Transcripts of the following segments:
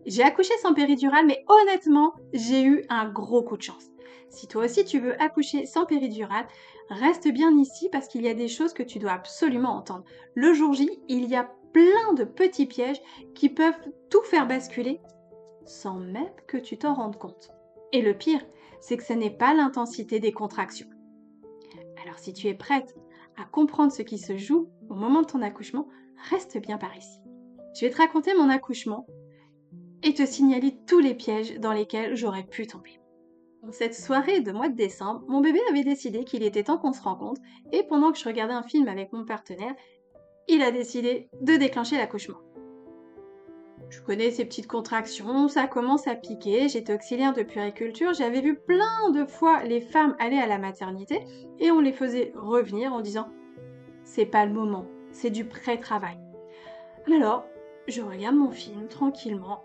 J'ai accouché sans péridurale, mais honnêtement, j'ai eu un gros coup de chance. Si toi aussi tu veux accoucher sans péridurale, reste bien ici parce qu'il y a des choses que tu dois absolument entendre. Le jour J, il y a plein de petits pièges qui peuvent tout faire basculer sans même que tu t'en rendes compte. Et le pire, c'est que ce n'est pas l'intensité des contractions. Alors si tu es prête à comprendre ce qui se joue au moment de ton accouchement, reste bien par ici. Je vais te raconter mon accouchement et te signaler tous les pièges dans lesquels j'aurais pu tomber. Dans cette soirée de mois de décembre, mon bébé avait décidé qu'il était temps qu'on se rencontre et pendant que je regardais un film avec mon partenaire, il a décidé de déclencher l'accouchement. Je connais ces petites contractions, ça commence à piquer, j'étais auxiliaire de puériculture, j'avais vu plein de fois les femmes aller à la maternité et on les faisait revenir en disant « c'est pas le moment, c'est du pré-travail ». Alors, je regarde mon film tranquillement,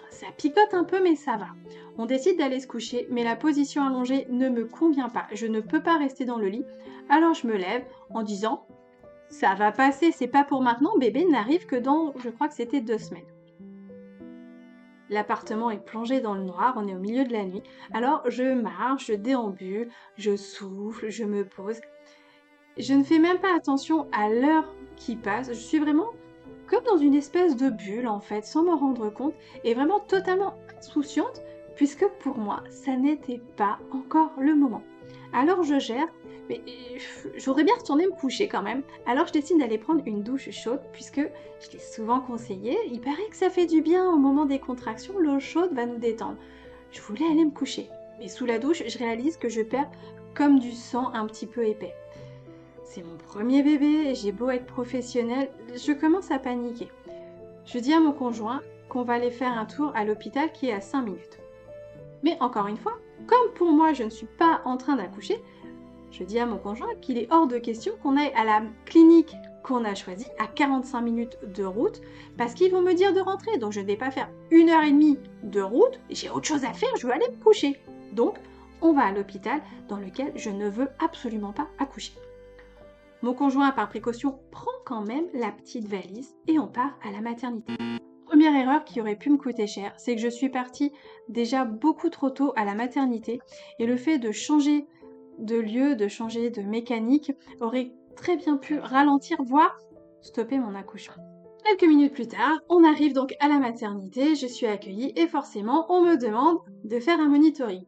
ça picote un peu mais ça va. On décide d'aller se coucher, mais la position allongée ne me convient pas, je ne peux pas rester dans le lit, alors je me lève en disant « ça va passer, c'est pas pour maintenant, bébé n'arrive que dans, je crois que c'était 2 semaines ». L'appartement est plongé dans le noir, on est au milieu de la nuit. Alors je marche, je déambule, je souffle, je me pose. Je ne fais même pas attention à l'heure qui passe. Je suis vraiment comme dans une espèce de bulle en fait, sans me rendre compte, et vraiment totalement insouciante, puisque pour moi, ça n'était pas encore le moment. Alors je gère, mais j'aurais bien retourné me coucher quand même. Alors je décide d'aller prendre une douche chaude, puisque je l'ai souvent conseillé. Il paraît que ça fait du bien au moment des contractions, l'eau chaude va nous détendre. Je voulais aller me coucher, mais sous la douche, je réalise que je perds comme du sang un petit peu épais. C'est mon premier bébé, j'ai beau être professionnelle, je commence à paniquer. Je dis à mon conjoint qu'on va aller faire un tour à l'hôpital qui est à 5 minutes. Mais encore une fois, comme pour moi je ne suis pas en train d'accoucher, je dis à mon conjoint qu'il est hors de question qu'on aille à la clinique qu'on a choisie à 45 minutes de route parce qu'ils vont me dire de rentrer. Donc je ne vais pas faire 1h30 de route, j'ai autre chose à faire, je veux aller me coucher. Donc on va à l'hôpital dans lequel je ne veux absolument pas accoucher. Mon conjoint, par précaution, prend quand même la petite valise et on part à la maternité. Première erreur qui aurait pu me coûter cher, c'est que je suis partie déjà beaucoup trop tôt à la maternité et le fait de changer de lieu, de changer de mécanique aurait très bien pu ralentir, voire stopper mon accouchement. Quelques minutes plus tard, on arrive donc à la maternité, je suis accueillie et forcément on me demande de faire un monitoring.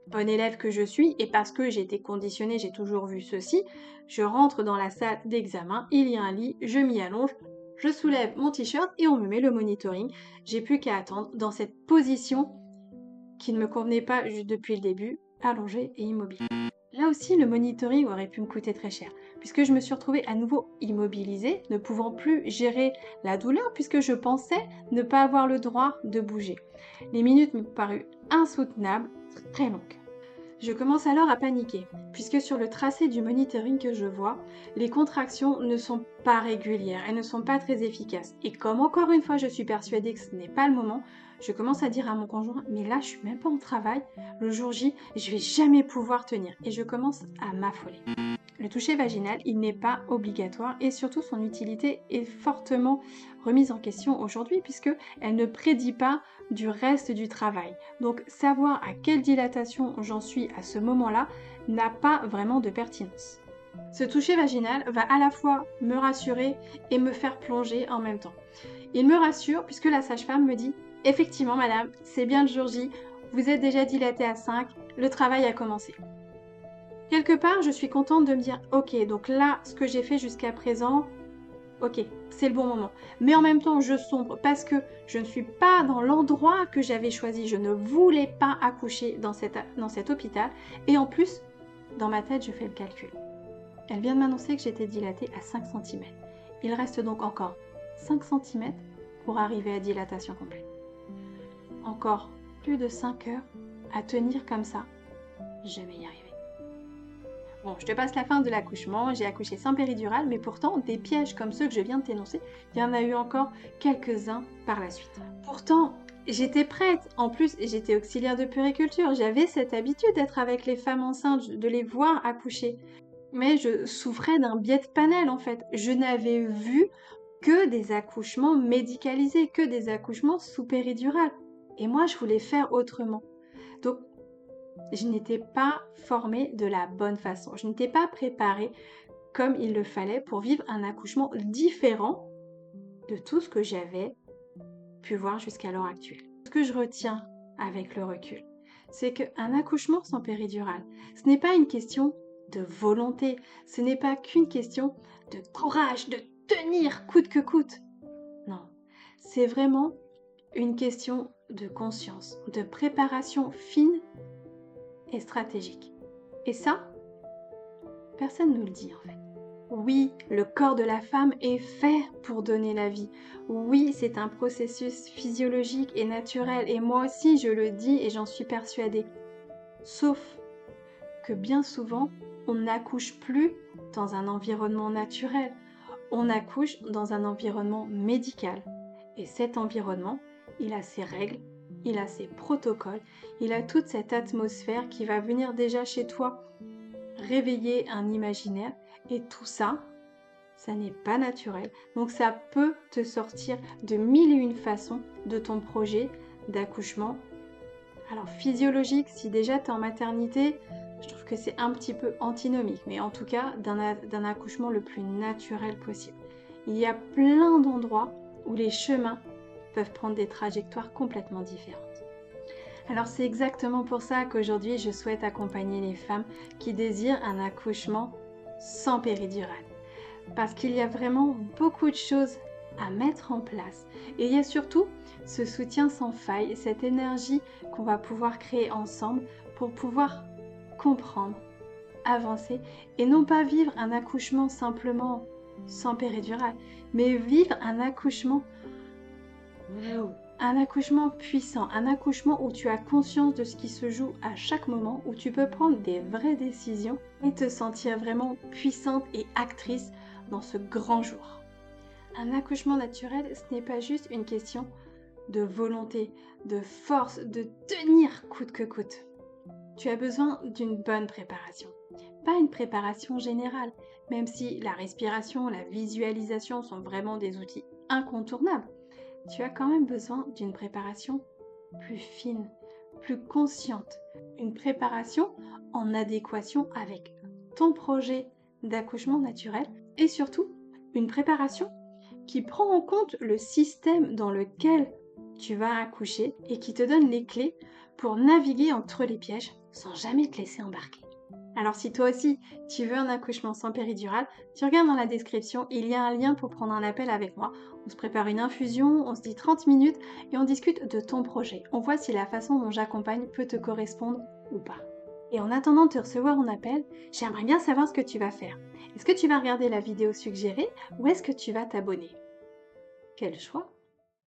Bonne élève que je suis, et parce que j'ai été conditionnée, j'ai toujours vu ceci, je rentre dans la salle d'examen, il y a un lit, je m'y allonge, je soulève mon t-shirt et on me met le monitoring. J'ai plus qu'à attendre dans cette position qui ne me convenait pas depuis le début, allongée et immobile. Là aussi, le monitoring aurait pu me coûter très cher, puisque je me suis retrouvée à nouveau immobilisée, ne pouvant plus gérer la douleur, puisque je pensais ne pas avoir le droit de bouger. Les minutes m'ont paru insoutenables, très longues. Je commence alors à paniquer, puisque sur le tracé du monitoring que je vois, les contractions ne sont pas régulières, elles ne sont pas très efficaces. Et comme encore une fois je suis persuadée que ce n'est pas le moment, je commence à dire à mon conjoint « mais là je suis même pas en travail, le jour J, je vais jamais pouvoir tenir » et je commence à m'affoler. Le toucher vaginal, il n'est pas obligatoire et surtout son utilité est fortement remise en question aujourd'hui puisque elle ne prédit pas du reste du travail. Donc savoir à quelle dilatation j'en suis à ce moment-là n'a pas vraiment de pertinence. Ce toucher vaginal va à la fois me rassurer et me faire plonger en même temps. Il me rassure puisque la sage-femme me dit « effectivement madame, c'est bien le jour J, vous êtes déjà dilatée à 5, le travail a commencé ». Quelque part, je suis contente de me dire « ok, donc là, ce que j'ai fait jusqu'à présent, ok, c'est le bon moment ». Mais en même temps, je sombre parce que je ne suis pas dans l'endroit que j'avais choisi. Je ne voulais pas accoucher dans cet hôpital. Et en plus, dans ma tête, je fais le calcul. Elle vient de m'annoncer que j'étais dilatée à 5 cm. Il reste donc encore 5 cm pour arriver à dilatation complète. Encore plus de 5 heures à tenir comme ça. Je vais y arriver. Bon, je te passe la fin de l'accouchement, j'ai accouché sans péridurale, mais pourtant, des pièges comme ceux que je viens de t'énoncer, il y en a eu encore quelques-uns par la suite. Pourtant, j'étais prête. En plus, j'étais auxiliaire de puériculture. J'avais cette habitude d'être avec les femmes enceintes, de les voir accoucher. Mais je souffrais d'un biais de panel, en fait. Je n'avais vu que des accouchements médicalisés, que des accouchements sous péridurale. Et moi, je voulais faire autrement. Donc, je n'étais pas formée de la bonne façon. Je n'étais pas préparée comme il le fallait pour vivre un accouchement différent de tout ce que j'avais pu voir jusqu'à l'heure actuelle. Ce que je retiens avec le recul, c'est qu'un accouchement sans péridurale, ce n'est pas une question de volonté, ce n'est pas qu'une question de courage, de tenir coûte que coûte. Non, c'est vraiment une question de conscience, de préparation fine et stratégique. Et ça, personne ne nous le dit en fait. Oui, le corps de la femme est fait pour donner la vie. Oui, c'est un processus physiologique et naturel. Et moi aussi, je le dis et j'en suis persuadée. Sauf que bien souvent, on n'accouche plus dans un environnement naturel. On accouche dans un environnement médical. Et cet environnement, il a ses règles, il a ses protocoles, il a toute cette atmosphère qui va venir déjà chez toi réveiller un imaginaire. Et tout ça, ça n'est pas naturel. Donc ça peut te sortir de mille et une façons de ton projet d'accouchement. Alors physiologique, si déjà tu es en maternité, je trouve que c'est un petit peu antinomique, mais en tout cas d'un accouchement le plus naturel possible. Il y a plein d'endroits où les chemins peuvent prendre des trajectoires complètement différentes. Alors c'est exactement pour ça qu'aujourd'hui je souhaite accompagner les femmes qui désirent un accouchement sans péridurale. Parce qu'il y a vraiment beaucoup de choses à mettre en place. Et il y a surtout ce soutien sans faille, cette énergie qu'on va pouvoir créer ensemble pour pouvoir comprendre, avancer et non pas vivre un accouchement simplement sans péridurale, mais vivre un accouchement puissant, un accouchement où tu as conscience de ce qui se joue à chaque moment, où tu peux prendre des vraies décisions et te sentir vraiment puissante et actrice dans ce grand jour. Un accouchement naturel, ce n'est pas juste une question de volonté, de force, de tenir coûte que coûte. Tu as besoin d'une bonne préparation. Pas une préparation générale, même si la respiration, la visualisation sont vraiment des outils incontournables. Tu as quand même besoin d'une préparation plus fine, plus consciente. Une préparation en adéquation avec ton projet d'accouchement naturel et surtout une préparation qui prend en compte le système dans lequel tu vas accoucher et qui te donne les clés pour naviguer entre les pièges sans jamais te laisser embarquer. Alors si toi aussi tu veux un accouchement sans péridurale, tu regardes dans la description, il y a un lien pour prendre un appel avec moi. On se prépare une infusion, on se dit 30 minutes et on discute de ton projet. On voit si la façon dont j'accompagne peut te correspondre ou pas. Et en attendant de te recevoir en appel, j'aimerais bien savoir ce que tu vas faire. Est-ce que tu vas regarder la vidéo suggérée ou est-ce que tu vas t'abonner? Quel choix?